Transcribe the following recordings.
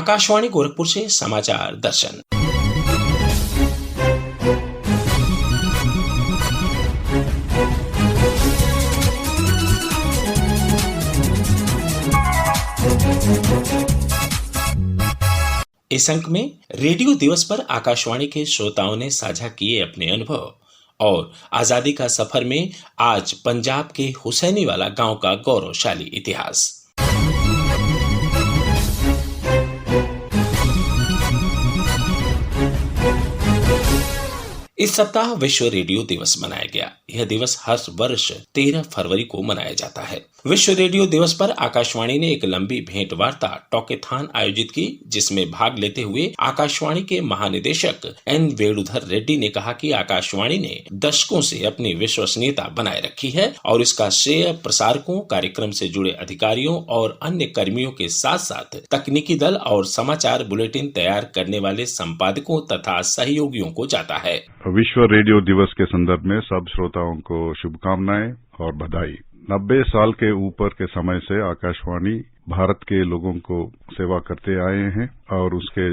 आकाशवाणी गोरखपुर से समाचार दर्शन। इस अंक में रेडियो दिवस पर आकाशवाणी के श्रोताओं ने साझा किए अपने अनुभव और आजादी का सफर में आज पंजाब के हुसैनीवाला गांव का गौरवशाली इतिहास। इस सप्ताह विश्व रेडियो दिवस मनाया गया। यह दिवस हर वर्ष 13 फरवरी को मनाया जाता है। विश्व रेडियो दिवस पर आकाशवाणी ने एक लंबी भेंट वार्ता टॉकेथॉन आयोजित की, जिसमें भाग लेते हुए आकाशवाणी के महानिदेशक एन वेणुधर रेड्डी ने कहा कि आकाशवाणी ने दशकों से अपनी विश्वसनीयता बनाए रखी है और इसका श्रेय प्रसारकों, कार्यक्रम से जुड़े अधिकारियों और अन्य कर्मियों के साथ साथ तकनीकी दल और समाचार बुलेटिन तैयार करने वाले संपादकों तथा सहयोगियों को जाता है। विश्व रेडियो दिवस के संदर्भ में सब श्रोताओं को शुभकामनाएं और बधाई। 90 साल के ऊपर के समय से आकाशवाणी भारत के लोगों को सेवा करते आए हैं और उसके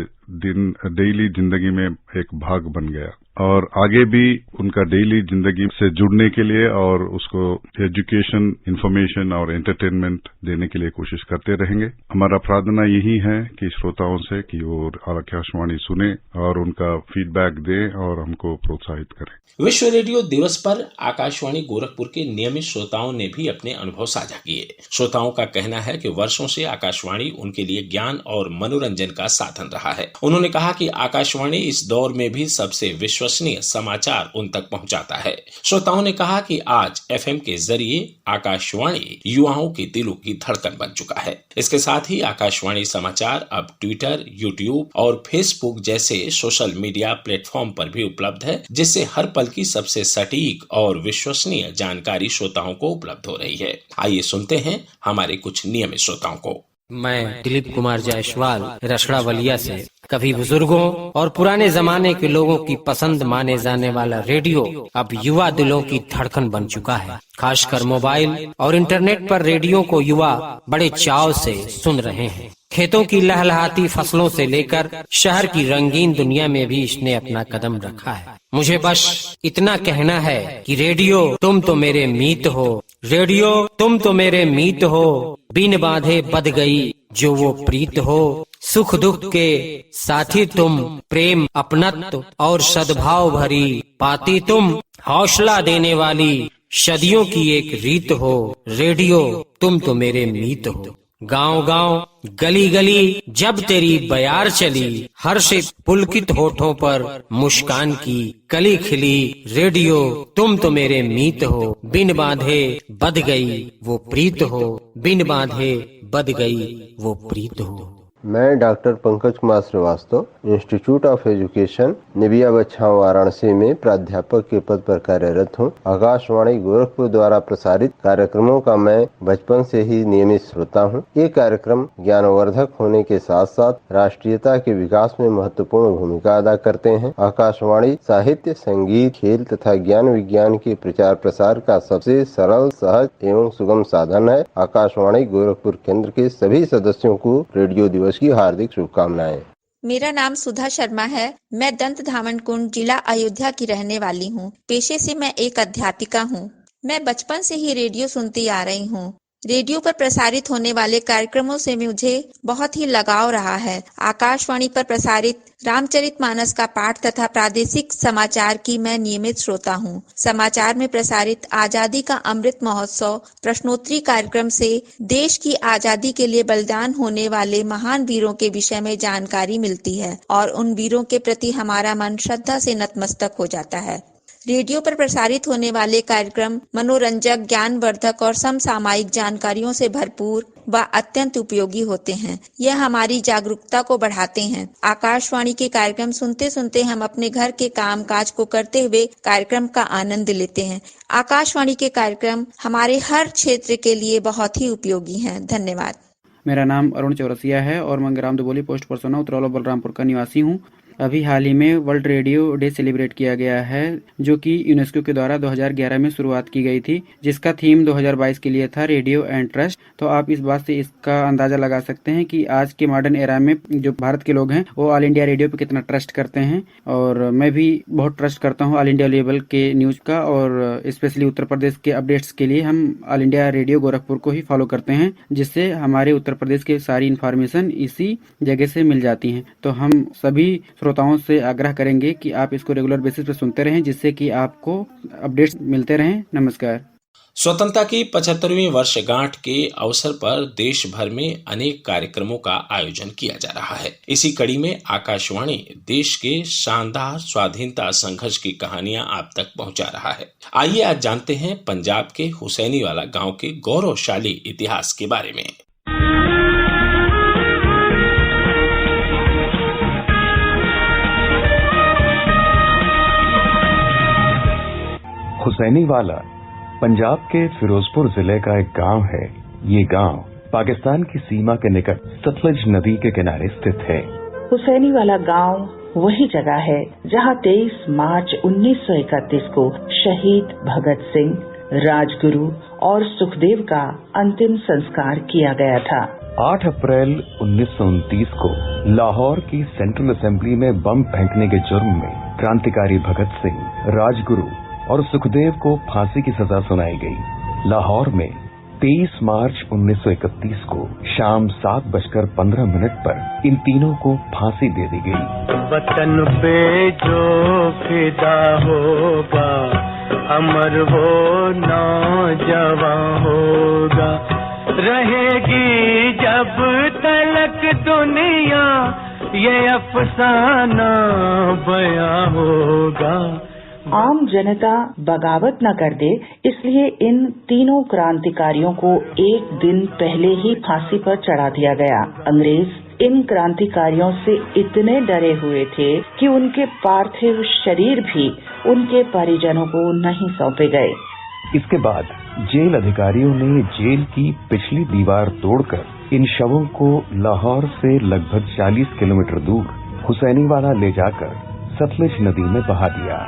डेली जिंदगी में एक भाग बन गया और आगे भी उनका डेली जिंदगी से जुड़ने के लिए और उसको एजुकेशन, इंफॉर्मेशन और एंटरटेनमेंट देने के लिए कोशिश करते रहेंगे। हमारा प्रार्थना यही है कि श्रोताओं से कि वो आकाशवाणी सुने और उनका फीडबैक दें और हमको प्रोत्साहित करें। विश्व रेडियो दिवस पर आकाशवाणी गोरखपुर के नियमित श्रोताओं ने भी अपने अनुभव साझा किए। श्रोताओं का कहना है कि वर्षों से आकाशवाणी उनके लिए ज्ञान और मनोरंजन का साधन रहा है। उन्होंने कहा कि आकाशवाणी इस दौर में भी सबसे विश्वसनीय समाचार उन तक पहुंचाता है। श्रोताओं ने कहा कि आज एफएम के जरिए आकाशवाणी युवाओं के दिलों की धड़कन बन चुका है। इसके साथ ही आकाशवाणी समाचार अब ट्विटर, यूट्यूब और फेसबुक जैसे सोशल मीडिया प्लेटफॉर्म पर भी उपलब्ध है, जिससे हर पल की सबसे सटीक और विश्वसनीय जानकारी श्रोताओं को उपलब्ध हो रही है। आइए सुनते हैं हमारे कुछ नियमित श्रोताओं को। मैं दिलीप कुमार जायसवाल रसड़ा बलिया से। कभी बुजुर्गों और पुराने जमाने के लोगों की पसंद माने जाने वाला रेडियो अब युवा दिलों की धड़कन बन चुका है। खासकर मोबाइल और इंटरनेट पर रेडियो को युवा बड़े चाव से सुन रहे हैं। खेतों की लहलहाती फसलों से लेकर शहर की रंगीन दुनिया में भी इसने अपना कदम रखा है। मुझे बस इतना कहना है कि रेडियो तुम तो मेरे मीत हो, रेडियो तुम तो मेरे मीत हो, बिन बांधे बध गई जो वो प्रीत हो, सुख दुख के साथी तुम, प्रेम अपनत्व और सद्भाव भरी, पाती तुम हौसला देने वाली सदियों की एक रीत हो, रेडियो तुम तो मेरे मीत हो। गांव गांव गली गली जब तेरी बयार चली, हर्षित पुलकित होठों पर मुस्कान की कली खिली, रेडियो तुम तो मेरे मीत हो, बिन बांधे बध गई वो प्रीत हो, बिन बांधे बध गई वो प्रीत हो। मैं doctor Pankaj Kumar Srivastava, institute of education निबिया बछाव वाराणसी में प्राध्यापक के पद पर कार्यरत हूँ। आकाशवाणी गोरखपुर द्वारा प्रसारित कार्यक्रमों का मैं बचपन से ही नियमित श्रोता हूँ। ये कार्यक्रम ज्ञानवर्धक होने के साथ साथ राष्ट्रीयता के विकास में महत्वपूर्ण भूमिका अदा करते हैं। आकाशवाणी साहित्य, संगीत, खेल तथा ज्ञान विज्ञान के प्रचार प्रसार का सबसे सरल, सहज एवं सुगम साधन है। आकाशवाणी गोरखपुर केंद्र के सभी सदस्यों को रेडियो दिवस की हार्दिक शुभकामनाएं। मेरा नाम सुधा शर्मा है। मैं दंत धामन कुंड जिला अयोध्या की रहने वाली हूँ। पेशे से मैं एक अध्यापिका हूँ। मैं बचपन से ही रेडियो सुनती आ रही हूँ। रेडियो पर प्रसारित होने वाले कार्यक्रमों से मुझे बहुत ही लगाव रहा है। आकाशवाणी पर प्रसारित रामचरितमानस का पाठ तथा प्रादेशिक समाचार की मैं नियमित श्रोता हूँ। समाचार में प्रसारित आजादी का अमृत महोत्सव प्रश्नोत्तरी कार्यक्रम से देश की आजादी के लिए बलिदान होने वाले महान वीरों के विषय में जानकारी मिलती है और उन वीरों के प्रति हमारा मन श्रद्धा से नतमस्तक हो जाता है। रेडियो पर प्रसारित होने वाले कार्यक्रम मनोरंजक, ज्ञानवर्धक और समसामयिक जानकारियों से भरपूर व अत्यंत उपयोगी होते हैं। यह हमारी जागरूकता को बढ़ाते हैं। आकाशवाणी के कार्यक्रम सुनते सुनते हम अपने घर के काम काज को करते हुए कार्यक्रम का आनंद लेते हैं। आकाशवाणी के कार्यक्रम हमारे हर क्षेत्र के लिए बहुत ही उपयोगी हैं। धन्यवाद। मेरा नाम अरुण चौरसिया है और मैं ग्राम दुबोली पोस्ट परसोना उत्तरौला बलरामपुर का निवासी हूँ। अभी हाल ही में वर्ल्ड रेडियो डे सेलिब्रेट किया गया है, जो कि यूनेस्को के द्वारा 2011 में शुरुआत की गई थी, जिसका थीम 2022 के लिए था रेडियो एंड ट्रस्ट। तो आप इस बात से इसका अंदाजा लगा सकते हैं कि आज के मॉडर्न एरा में जो भारत के लोग हैं वो ऑल इंडिया रेडियो पे कितना ट्रस्ट करते हैं। और मैं भी बहुत ट्रस्ट करता हूँ ऑल इंडिया लेवल के न्यूज का, और स्पेशली उत्तर प्रदेश के अपडेट्स के लिए हम ऑल इंडिया रेडियो गोरखपुर को ही फॉलो करते हैं, जिससे हमारे उत्तर प्रदेश की सारी इन्फॉर्मेशन इसी जगह से मिल जाती है। तो हम सभी श्रोताओं से आग्रह करेंगे कि आप इसको रेगुलर बेसिस पे सुनते रहें, जिससे कि आपको अपडेट्स मिलते रहें। नमस्कार। स्वतंत्रता की 75वीं वर्षगांठ के अवसर पर देश भर में अनेक कार्यक्रमों का आयोजन किया जा रहा है। इसी कड़ी में आकाशवाणी देश के शानदार स्वाधीनता संघर्ष की कहानियां आप तक पहुंचा रहा है। आइए आज जानते हैं पंजाब के हुसैनीवाला गांव के गौरवशाली इतिहास के बारे में। हुसैनीवाला पंजाब के फिरोजपुर जिले का एक गांव है। ये गांव पाकिस्तान की सीमा के निकट सतलज नदी के किनारे स्थित है। हुसैनीवाला गांव वही जगह है जहां 23 मार्च 1931 को शहीद भगत सिंह, राजगुरु और सुखदेव का अंतिम संस्कार किया गया था। 8 अप्रैल 1929 को लाहौर की सेंट्रल असेंबली में बम फेंकने के जुर्म में क्रांतिकारी भगत सिंह, राजगुरु और सुखदेव को फांसी की सजा सुनाई गई। लाहौर में 23 मार्च 1931 को शाम 7:15 पर इन तीनों को फांसी दे दी गई। वतन पे जो फिदा होगा अमर वो नौजवान होगा, रहेगी जब तलक दुनिया ये अफसाना बयां होगा। आम जनता बगावत न कर दे, इसलिए इन तीनों क्रांतिकारियों को एक दिन पहले ही फांसी पर चढ़ा दिया गया। अंग्रेज इन क्रांतिकारियों से इतने डरे हुए थे कि उनके पार्थिव शरीर भी उनके परिजनों को नहीं सौंपे गए। इसके बाद जेल अधिकारियों ने जेल की पिछली दीवार तोड़कर इन शवों को लाहौर से लगभग 40 किलोमीटर दूर हुसैनीवाला ले जाकर सतलज नदी में बहा दिया।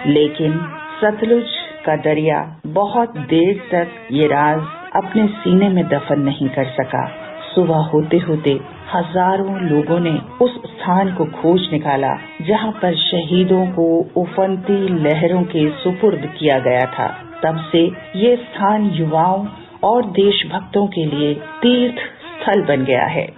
लेकिन सतलुज का दरिया बहुत देर तक ये राज अपने सीने में दफन नहीं कर सका। सुबह होते होते हजारों लोगों ने उस स्थान को खोज निकाला जहां पर शहीदों को उफनती लहरों के सुपुर्द किया गया था। तब से ये स्थान युवाओं और देशभक्तों के लिए तीर्थ स्थल बन गया है।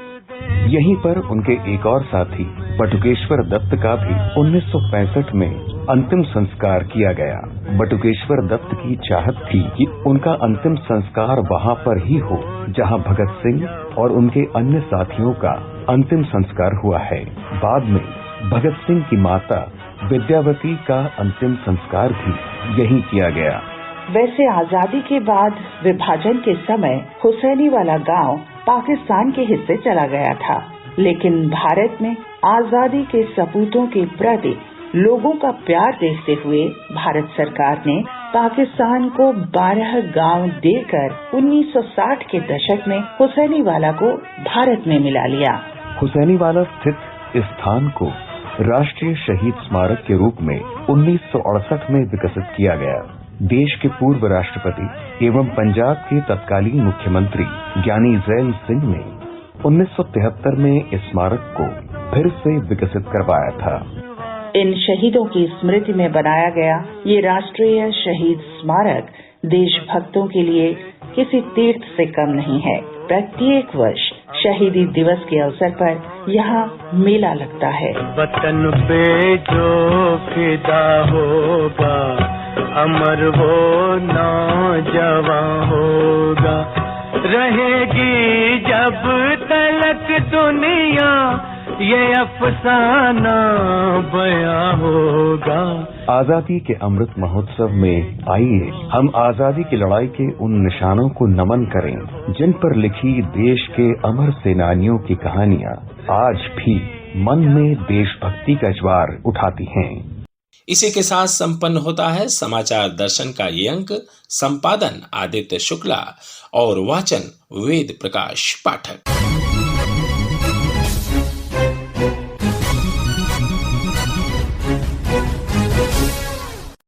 यहीं पर उनके एक और साथी बटुकेश्वर दत्त का भी 1965 में अंतिम संस्कार किया गया। बटुकेश्वर दत्त की चाहत थी कि उनका अंतिम संस्कार वहां पर ही हो जहां भगत सिंह और उनके अन्य साथियों का अंतिम संस्कार हुआ है। बाद में भगत सिंह की माता विद्यावती का अंतिम संस्कार भी यहीं किया गया। वैसे आजादी के बाद विभाजन के समय हुसैनीवाला गांव पाकिस्तान के हिस्से चला गया था, लेकिन भारत में आजादी के सपूतों के प्रति लोगों का प्यार देखते हुए भारत सरकार ने पाकिस्तान को 12 गांव देकर 1960 के दशक में हुसैनीवाला को भारत में मिला लिया। हुसैनीवाला स्थित इस स्थान को राष्ट्रीय शहीद स्मारक के रूप में 1968 में विकसित किया गया। देश के पूर्व राष्ट्रपति एवं पंजाब के तत्कालीन मुख्यमंत्री ज्ञानी जैल सिंह ने 1973 में इस स्मारक को फिर से विकसित करवाया था। इन शहीदों की स्मृति में बनाया गया ये राष्ट्रीय शहीद स्मारक देशभक्तों के लिए किसी तीर्थ से कम नहीं है। प्रत्येक वर्ष शहीदी दिवस के अवसर पर यहाँ मेला लगता है। वतन पे जो फिदा होगा अमर वो नौजवान होगा, रहेगी जब तलक दुनिया ये अफसाना बयां होगा। आजादी के अमृत महोत्सव में आइए हम आजादी की लड़ाई के उन निशानों को नमन करें जिन पर लिखी देश के अमर सेनानियों की कहानियां आज भी मन में देशभक्ति का ज्वार उठाती हैं। इसी के साथ संपन्न होता है समाचार दर्शन का ये अंक। संपादन आदित्य शुक्ला और वाचन वेद प्रकाश पाठक।